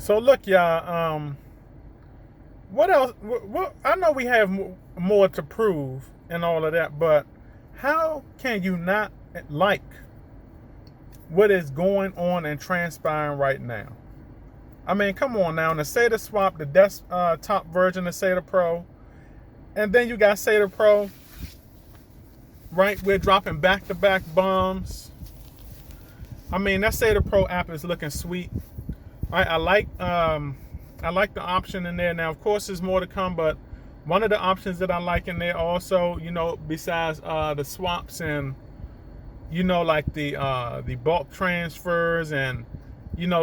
So look, y'all. What else? What I know we have more to prove and all of that, but how can you not like what is going on and transpiring right now? I mean, come on now. The SATA swap, the desktop version of SATA Pro, and then you got SATA Pro. Right, we're dropping back-to-back bombs. I mean, that SATA Pro app is looking sweet. I like the option in there. Now, of course, there's more to come, but one of the options that I like in there also, besides the swaps and like the bulk transfers and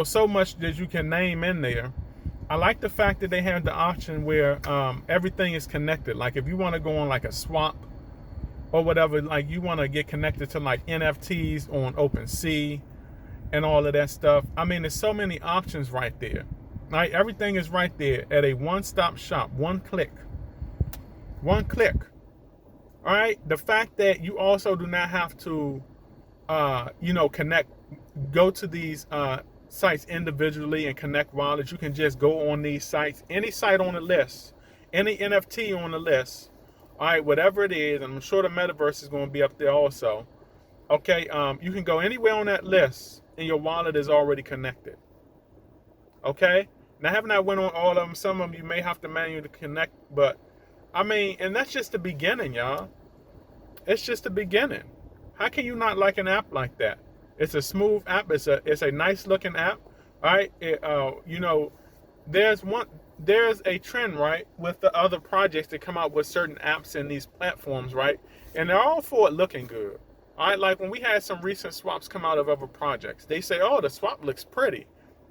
so much that you can name in there. I like the fact that they have the option where everything is connected. Like if you want to go on like a swap or whatever, like you want to get connected to like NFTs on OpenSea and all of that stuff. I mean, there's so many options right there. Right? Everything is right there at a one-stop shop, one click. One click. All right. The fact that you also do not have to, connect, go to these sites individually and connect wallets. You can just go on these sites, any site on the list, any NFT on the list. All right, whatever it is, and I'm sure the metaverse is going to be up there also. Okay, you can go anywhere on that list, and your wallet is already connected. Okay, now I have not went on all of them. Some of them you may have to manually connect, but I mean, and that's just the beginning, y'all. It's just the beginning. How can you not like an app like that? It's a smooth app. It's a nice looking app. All right, there's a trend, right, with the other projects that come out with certain apps and these platforms, right, and they're all for it looking good. All right, like when we had some recent swaps come out of other projects, they say, oh, the swap looks pretty.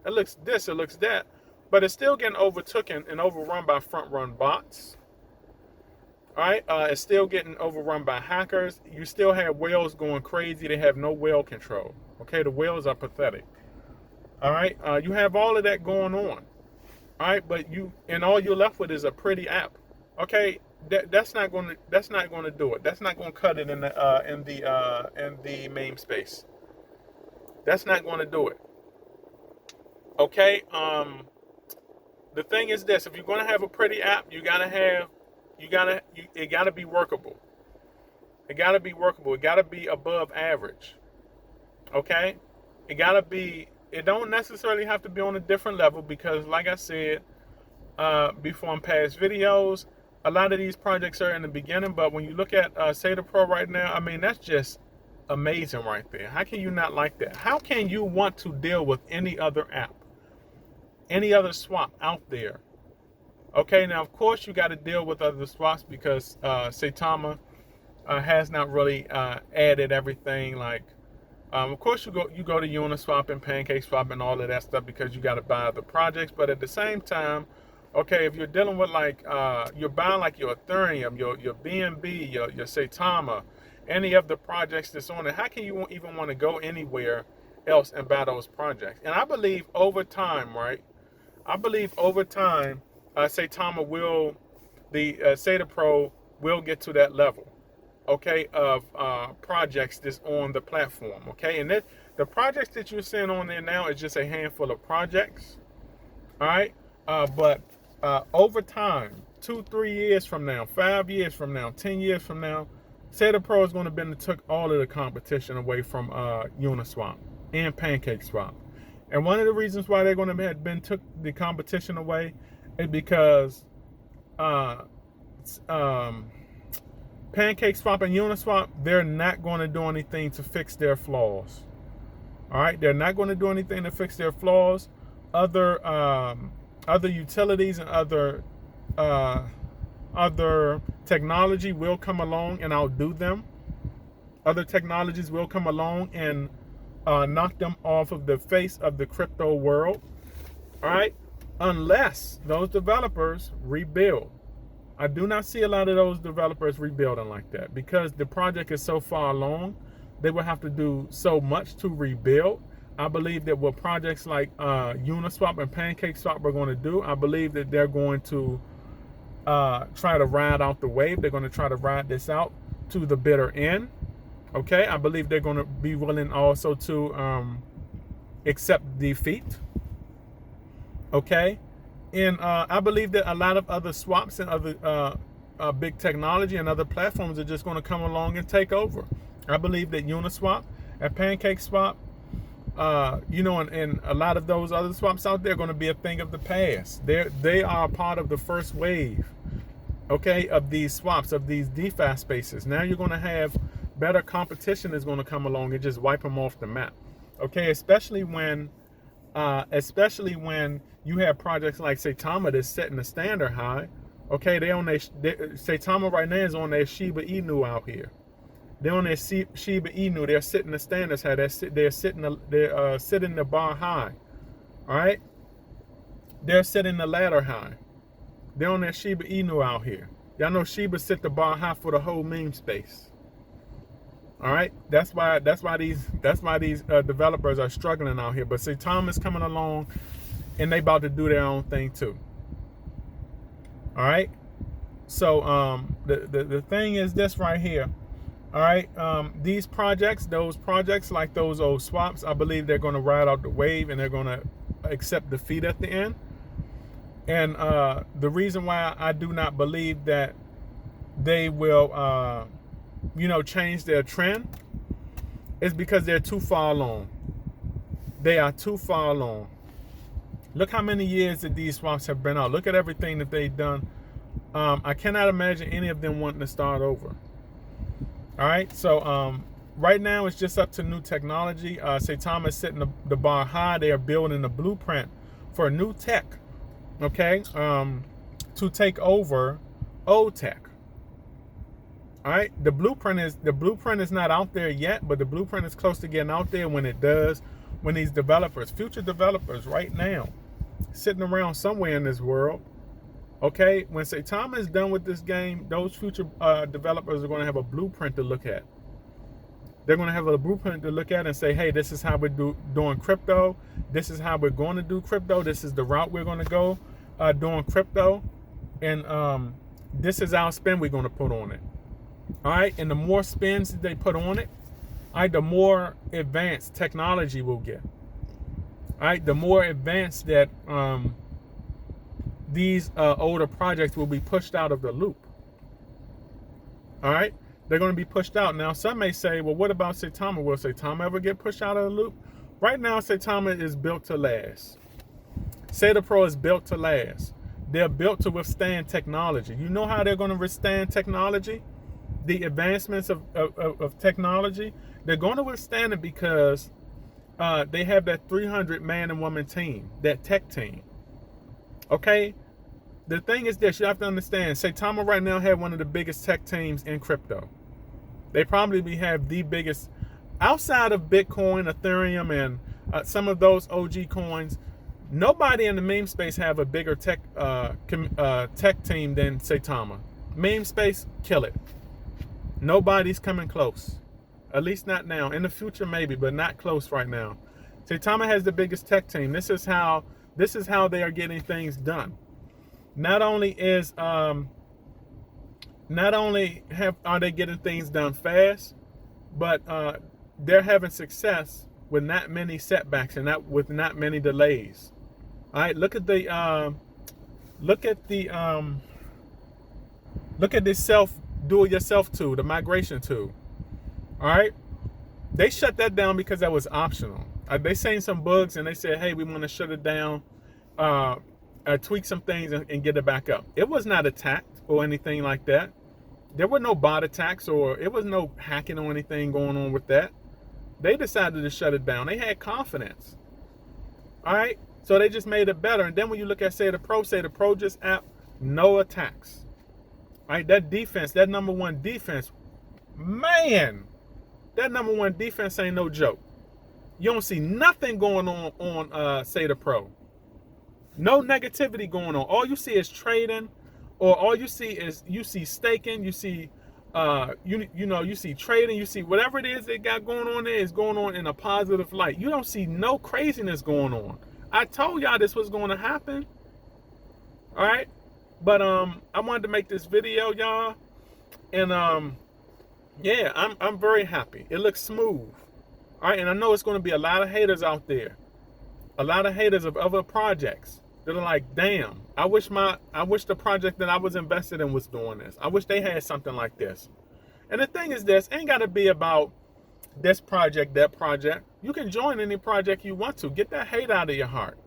It looks this, it looks that, but it's still getting overtaken and overrun by front-run bots. All right, it's still getting overrun by hackers. You still have whales going crazy. They have no whale control. Okay, the whales are pathetic. All right, you have all of that going on. All right, but all you're left with is a pretty app. Okay, that's not going to do it. That's not going to cut it in the main space. That's not going to do it. Okay, the thing is this: if you're going to have a pretty app, it gotta be workable. It gotta be workable. It gotta be above average. Okay, it don't necessarily have to be on a different level because, like I said before in past videos, a lot of these projects are in the beginning. But when you look at SATA Pro right now, I mean, that's just amazing right there. How can you not like that? How can you want to deal with any other app, any other swap out there? Okay, now of course you got to deal with other swaps because Saitama has not really added everything. Like, of course you go to Uniswap and PancakeSwap and all of that stuff because you got to buy the projects. But at the same time, okay, if you're dealing with like you're buying like your Ethereum, your BNB, your Saitama, any of the projects that's on it, how can you even want to go anywhere else and buy those projects? And I believe over time, right? Saitama the SATA Pro will get to that level, okay, of projects that's on the platform, okay? And the projects that you're seeing on there now is just a handful of projects, all right? But over time, 2-3 years from now, 5 years from now, 10 years from now, SATA Pro is going to took all of the competition away from Uniswap and PancakeSwap. And one of the reasons why they're going to have been took the competition away is because PancakeSwap and Uniswap, they're not going to do anything to fix their flaws. All right, they're not going to do anything to fix their flaws. Other utilities and other technology will come along and outdo them. Other technologies will come along and knock them off of the face of the crypto world. All right, unless those developers rebuild. I do not see a lot of those developers rebuilding like that because the project is so far along. They will have to do so much to rebuild. I believe that what projects like Uniswap and PancakeSwap are going to do, I believe that they're going to try to ride out the wave. They're going to try to ride this out to the bitter end. Okay, I believe they're going to be willing also to accept defeat. Okay, and I believe that a lot of other swaps and other big technology and other platforms are just going to come along and take over. I believe that Uniswap and PancakeSwap, and a lot of those other swaps out there are going to be a thing of the past. They are a part of the first wave, okay, of these swaps, of these DeFi spaces. Now you're going to have better competition is going to come along and just wipe them off the map, okay, especially when you have projects like Saitama that's setting the standard high. Okay, Saitama right now is on their Shiba Inu out here. They're on their Shiba Inu. They're setting the standards high. They're setting the bar high. All right, they're setting the ladder high. They're on their Shiba Inu out here. Y'all know Shiba set the bar high for the whole meme space. All right, that's why these developers are struggling out here. But Saitama is coming along, and they about to do their own thing too. All right, so the thing is this right here. All right, these projects, those projects like those old swaps, I believe they're going to ride out the wave and they're going to accept defeat at the end. And the reason why I do not believe that they will change their trend is because they're too far along. They are too far along. Look how many years that these swaps have been out. Look at everything that they've done. I cannot imagine any of them wanting to start over. All right, so right now it's just up to new technology. Saitama is setting the bar high. They are building a blueprint for new tech, okay, to take over old tech. All right, the blueprint is not out there yet, but the blueprint is close to getting out there. When it does, when these developers, future developers right now, sitting around somewhere in this world, okay, when Saitama is done with this game, those future developers are going to have a blueprint to look at. They're going to have a blueprint to look at and say, hey, this is how we're doing crypto. This is how we're going to do crypto. This is the route we're going to go doing crypto. And this is our spin we're going to put on it. All right, and the more spins that they put on it, all right, the more advanced technology will get. All right, the more advanced that these older projects will be pushed out of the loop. All right, they're going to be pushed out. Now, some may say, well, what about Saitama? Will Saitama ever get pushed out of the loop? Right now, Saitama is built to last. Saitama Pro is built to last. They're built to withstand technology. You know how they're going to withstand technology? The advancements of technology, they're going to withstand it because they have that 300 man and woman team, that tech team. Okay, the thing is this, you have to understand, Saitama right now have one of the biggest tech teams in crypto. They probably have the biggest, outside of Bitcoin, Ethereum, and some of those OG coins. Nobody in the meme space have a bigger tech team than Saitama. Meme space, kill it. Nobody's coming close. At least not now. In the future, maybe, but not close right now. Saitama has the biggest tech team. This is how they are getting things done. Not only are they getting things done fast, but they're having success with not many setbacks and with not many delays. All right, look at this do-it-yourself tool, the migration tool. All right, they shut that down because that was optional. They seen some bugs and they said, hey, we want to shut it down, tweak some things and get it back up. It was not attacked or anything like that. There were no bot attacks or it was no hacking or anything going on with that. They decided to shut it down. They had confidence. All right, so they just made it better. And then when you look at Saitama Pro just app, no attacks. All right, that defense, that number one defense, man, that number one defense ain't no joke. You don't see nothing going on Saitama Pro. No negativity going on. All you see is trading, or all you see is staking. You see, you see trading. You see whatever it is they got going on there is going on in a positive light. You don't see no craziness going on. I told y'all this was going to happen. All right. But I wanted to make this video, y'all, and yeah, I'm very happy. It looks smooth. All right, and I know it's going to be a lot of haters out there, a lot of haters of other projects that are like, damn, I wish the project that I was invested in was doing this. I wish they had something like this. And the thing is this, ain't gotta be about this project, that project. You can join any project you want to. Get that hate out of your heart.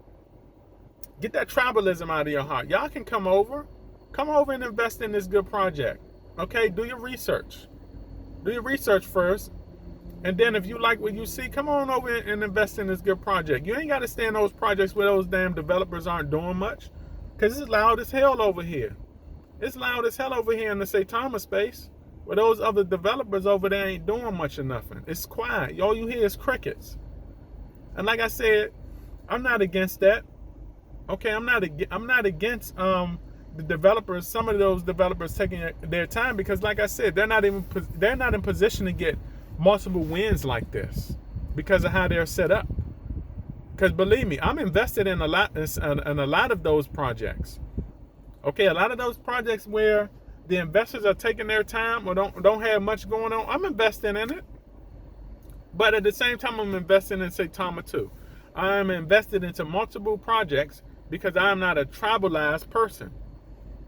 Get that tribalism out of your heart. Y'all can come over. Come over and invest in this good project. Okay, do your research. Do your research first. And then if you like what you see, come on over and invest in this good project. You ain't got to stay in those projects where those damn developers aren't doing much. Because it's loud as hell over here. It's loud as hell over here in the Saitama space. Where those other developers over there ain't doing much or nothing. It's quiet. All you hear is crickets. And like I said, I'm not against that. Okay, I'm not against the developers. Some of those developers taking their time because, like I said, they're not in position to get multiple wins like this because of how they're set up. Because believe me, I'm invested in a lot of those projects. Okay, a lot of those projects where the investors are taking their time or don't have much going on, I'm investing in it. But at the same time, I'm investing in Saitama too. I am invested into multiple projects because I am not a tribalized person.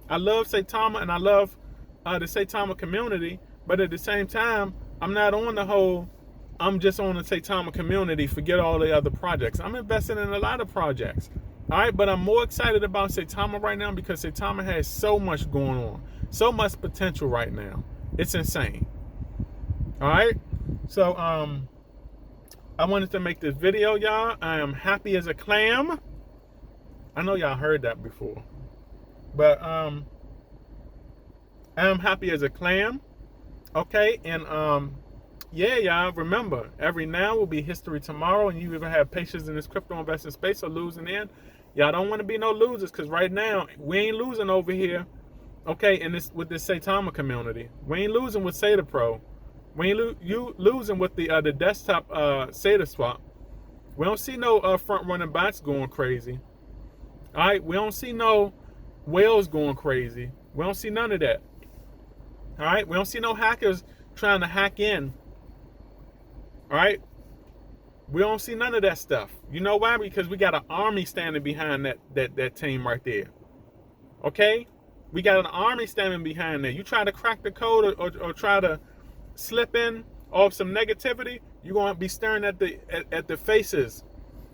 I love Saitama and I love the Saitama community, but at the same time, I'm not on the whole, I'm just on the Saitama community, forget all the other projects. I'm investing in a lot of projects. All right, but I'm more excited about Saitama right now because Saitama has so much going on, so much potential right now. It's insane. All right, so I wanted to make this video, y'all. I am happy as a clam. I know y'all heard that before, but I am happy as a clam. Okay, and yeah, y'all, remember, every now will be history tomorrow, and you either have patience in this crypto investing space or losing in. Y'all don't want to be no losers, because right now, we ain't losing over here, okay, with this Saitama community. We ain't losing with Sata Pro. We ain't losing with the desktop Sata swap. We don't see no front-running bots going crazy. All right, we don't see no whales going crazy. We don't see none of that. All right, we don't see no hackers trying to hack in. All right, we don't see none of that stuff. You know why? Because we got an army standing behind that team right there. Okay, we got an army standing behind there. You try to crack the code or try to slip in off some negativity, you're gonna be staring at the faces,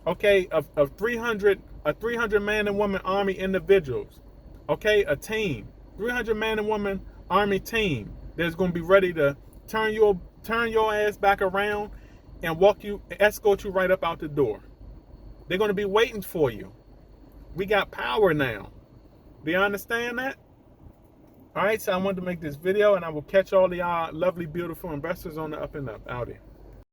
okay, of 300 man and woman army individuals. Okay, a team, 300 man and woman army team that's going to be ready to turn your ass back around and escort you right up out the door. They're going to be waiting for you. We got power now. Do you understand that? All right, so I wanted to make this video, and I will catch all of y'all lovely, beautiful investors on the up and up. Out here.